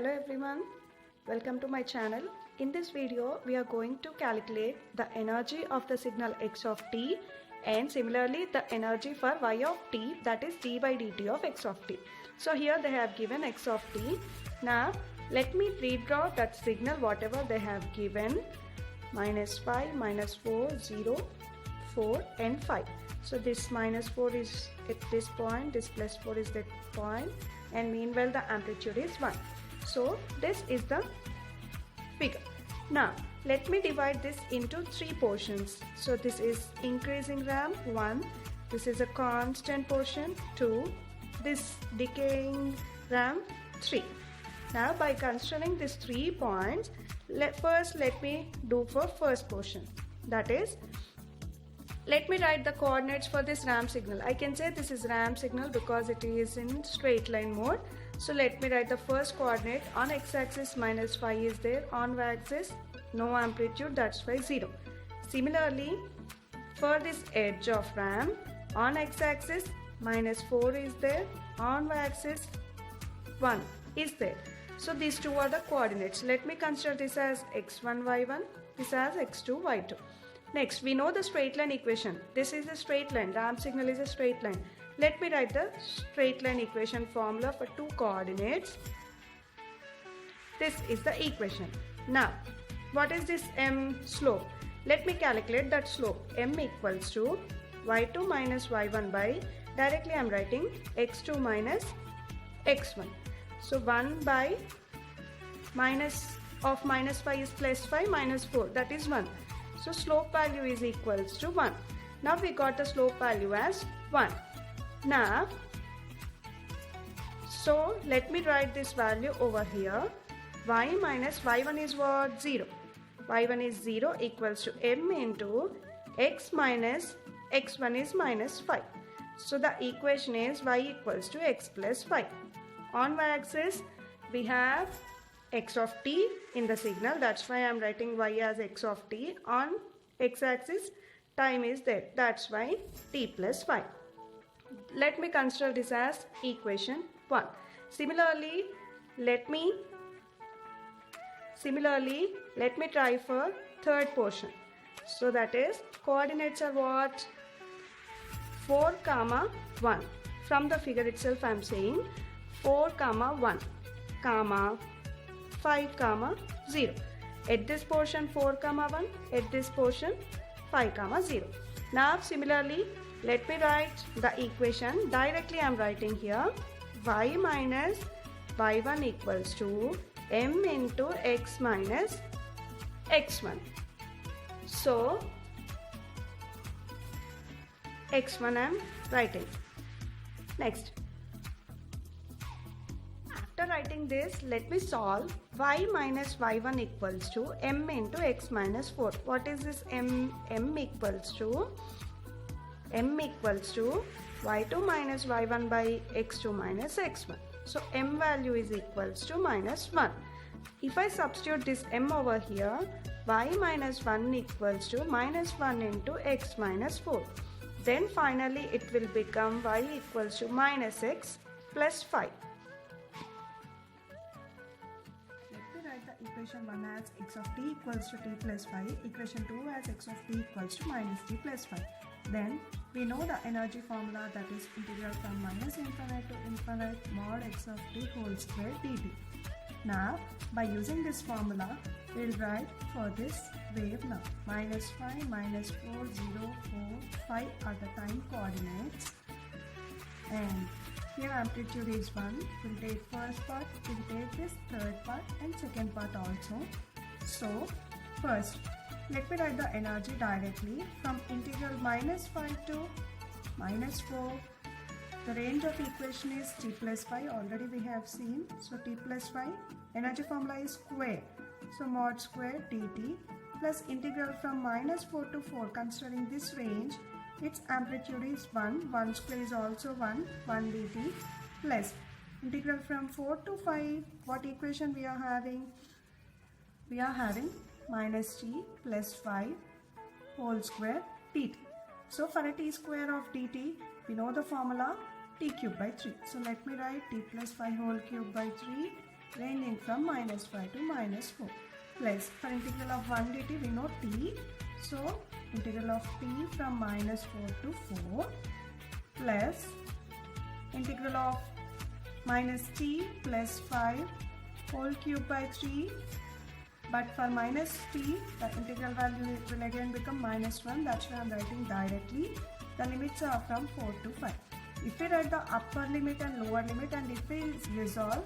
Hello everyone, welcome to my channel. In this video we are going to calculate the energy of the signal x of t and similarly the energy for y of t, that is d by dt of x of t. So here they have given x of t. Now let me redraw that signal whatever they have given, -5, -4, 0, 4 and 5. So this -4 is at this point, this +4 is that point, and meanwhile the amplitude is 1. So this is the figure. Now let me divide this into 3 portions. So this is increasing ramp 1, this is a constant portion 2, this decaying ramp 3. Now by considering these 3 points, first let me do for first portion, that is, let me write the coordinates for this ramp signal. I can say this is ramp signal because it is in straight line mode. So let me write the first coordinate. On x-axis -5 is there, on y-axis no amplitude, that's why 0. Similarly, for this edge of ramp, on x-axis -4 is there, on y-axis 1 is there. So these two are the coordinates. Let me consider this as x1, y1, this as x2, y2. Next, we know the straight line equation. This is a straight line. Ramp signal is a straight line. Let me write the straight line equation formula for 2 coordinates. This is the equation. Now, what is this m slope? Let me calculate that slope. M equals to y2 minus y1 by, directly I am writing x2 minus x1. So 1 by minus of -5 is +5 minus 4, that is 1. So slope value is equals to 1. Now we got the slope value as 1. Now, so let me write this value over here. Y minus y1 is what? 0. Y1 is 0 equals to m into x minus x1 is -5. So the equation is y equals to x plus 5. On y-axis we have x of t in the signal, that's why I am writing y as x of t. On x-axis time is there, that's why t plus 5. Let me consider this as equation 1. Similarly, let me try for third portion. So that is, coordinates are what? 4, 1. From the figure itself I am saying 4, 1, 5, 0. At this portion 4, 1, at this portion 5, 0. Now similarly, let me write the equation. Directly I am writing here y minus y1 equals to m into x minus x1. So x1 I am writing. Next, after writing this, let me solve. Y minus y1 equals to m into x minus 4. What is this m? M equals to y2 minus y1 by x2 minus x1. So m value is equals to -1. If I substitute this m over here, y minus 1 equals to -1 into x minus 4. Then finally it will become y equals to -x plus 5. Equation 1 as x of t equals to t plus 5, equation 2 as x of t equals to -t plus 5. Then we know the energy formula, that is integral from -infinite to infinite mod x of t whole square dt. Now by using this formula, we will write for this wave now. -5, -4, 0, 4, 5 are the time coordinates. And here amplitude is 1. We'll take first part, we'll take this third part and second part also. So first, let me write the energy directly from integral -5 to -4. The range of equation is t plus 5, already we have seen. So t plus 5, energy formula is square. So mod square dt plus integral from -4 to 4, considering this range, its amplitude is 1, 1 square is also 1 dt, plus integral from 4 to 5, what equation we are having? We are having -t plus 5 whole square dt. So for a t square of dt, we know the formula t cube by 3. So let me write t plus 5 whole cube by 3 ranging from minus 5 to minus 4 plus for integral of 1 dt we know t, so integral of t from minus 4 to 4 plus integral of minus t plus 5 whole cube by 3, but for minus t the integral value will again become minus 1, that's why I am writing directly. The limits are from 4 to 5. If we write the upper limit and lower limit and if we resolve,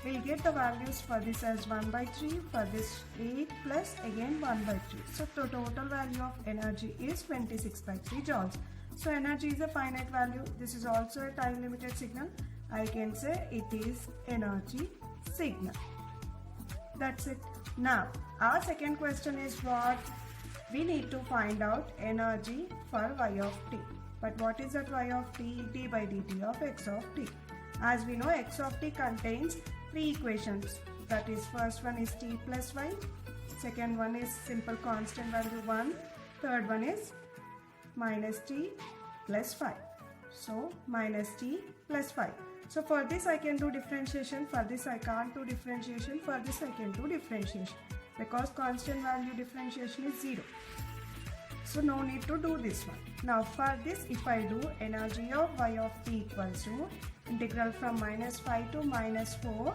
we'll get the values for this as 1 by 3, for this 8 plus again 1 by 3. So the total value of energy is 26 by 3 joules. So energy is a finite value. This is also a time limited signal. I can say it is energy signal. That's it. Now our second question is what? We need to find out energy for y of t. But what is that y of t? D by dt of x of t. As we know, x of t contains three equations. That is, first one is t plus y, second one is simple constant value 1, third one is minus t plus 5. So minus t plus 5. So for this I can do differentiation, for this I can't do differentiation, for this I can do differentiation because constant value differentiation is 0. So no need to do this one. Now for this, if I do energy of y of t equals to integral from minus 5 to minus 4,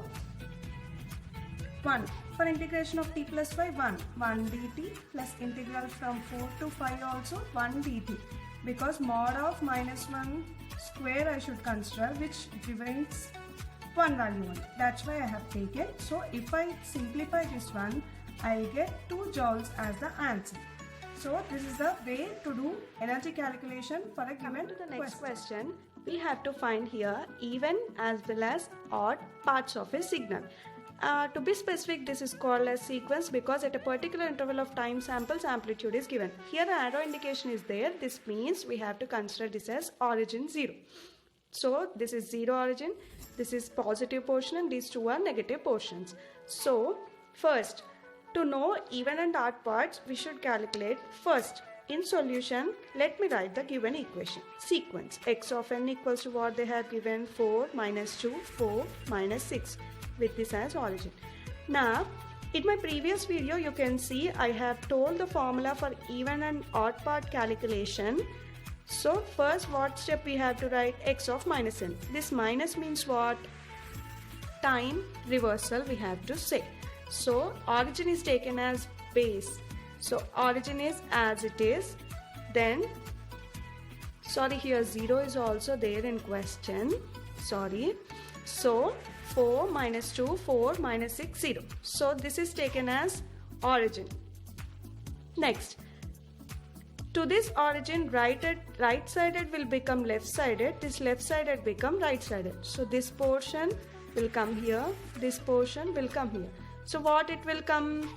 1. For integration of t plus 5, 1 dt plus integral from 4 to 5 also 1 dt, because mod of minus 1 square I should consider, which gives one value only. That's why I have taken. So if I simplify this one, I'll get 2 joules as the answer. So this is the way to do energy calculation for a given to the next question. We have to find here even as well as odd parts of a signal. To be specific, this is called as sequence because at a particular interval of time samples amplitude is given. Here the arrow indication is there. This means we have to consider this as origin 0. So this is 0 origin, this is positive portion and these two are negative portions. So first, to know even and odd parts, we should calculate first. In solution, let me write the given equation. Sequence x of n equals to what they have given, 4 minus 2, 4 minus 6 with this as origin. Now, in my previous video, you can see I have told the formula for even and odd part calculation. So first, what step we have to write? X of minus n. This minus means what? Time reversal we have to say. So origin is taken as base. So origin is as it is. Then, sorry, here 0 is also there in question. Sorry. So 4 minus 2, 4 minus 6, 0. So this is taken as origin. Next, to this origin, right sided will become left sided. This left sided become right sided. So this portion will come here. This portion will come here. So what it will come?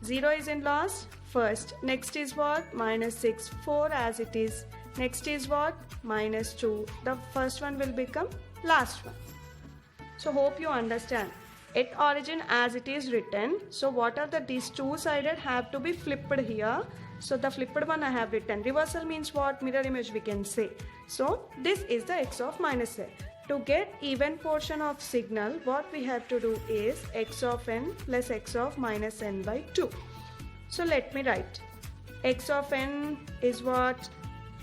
0 is in last first. Next is what? Minus 6, 4 as it is. Next is what? Minus 2. The first one will become last one. So hope you understand. At origin as it is written. So what are these two sided have to be flipped here. So the flipped one I have written. Reversal means what? Mirror image we can say. So this is the x of minus n. To get even portion of signal, what we have to do is x of n plus x of minus n by 2. So let me write. X of n is what?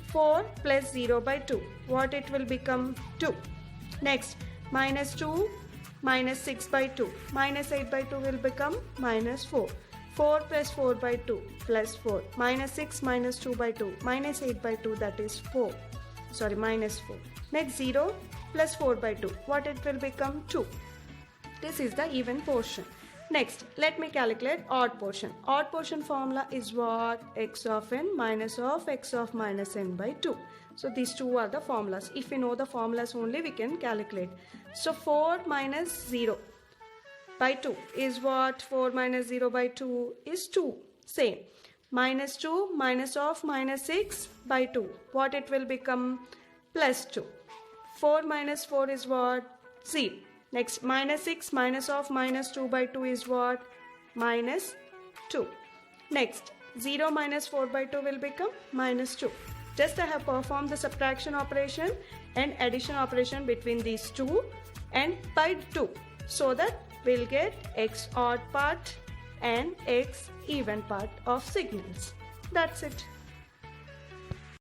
4 plus 0 by 2. What it will become? 2. Next, minus 2 minus 6 by 2. Minus 8 by 2 will become minus 4. 4 plus 4 by 2 plus 4. Minus 6 minus 2 by 2. Minus 8 by 2, that is 4. Sorry, minus 4. Next, 0 plus 4 by 2. What it will become? 2. This is the even portion. Next, let me calculate odd portion. Odd portion formula is what? X of n minus of x of minus n by 2. So these two are the formulas. If we know the formulas only, we can calculate. So 4 minus 0 by 2 is what? 4 minus 0 by 2 is 2. Same. Minus 2 minus of minus 6 by 2. What it will become? Plus 2. 4 minus 4 is what? 0. Next, minus 6 minus of minus 2 by 2 is what? Minus 2. Next, 0 minus 4 by 2 will become minus 2. Just I have performed the subtraction operation and addition operation between these two and by 2, so that we'll get x odd part and x even part of signals. That's it.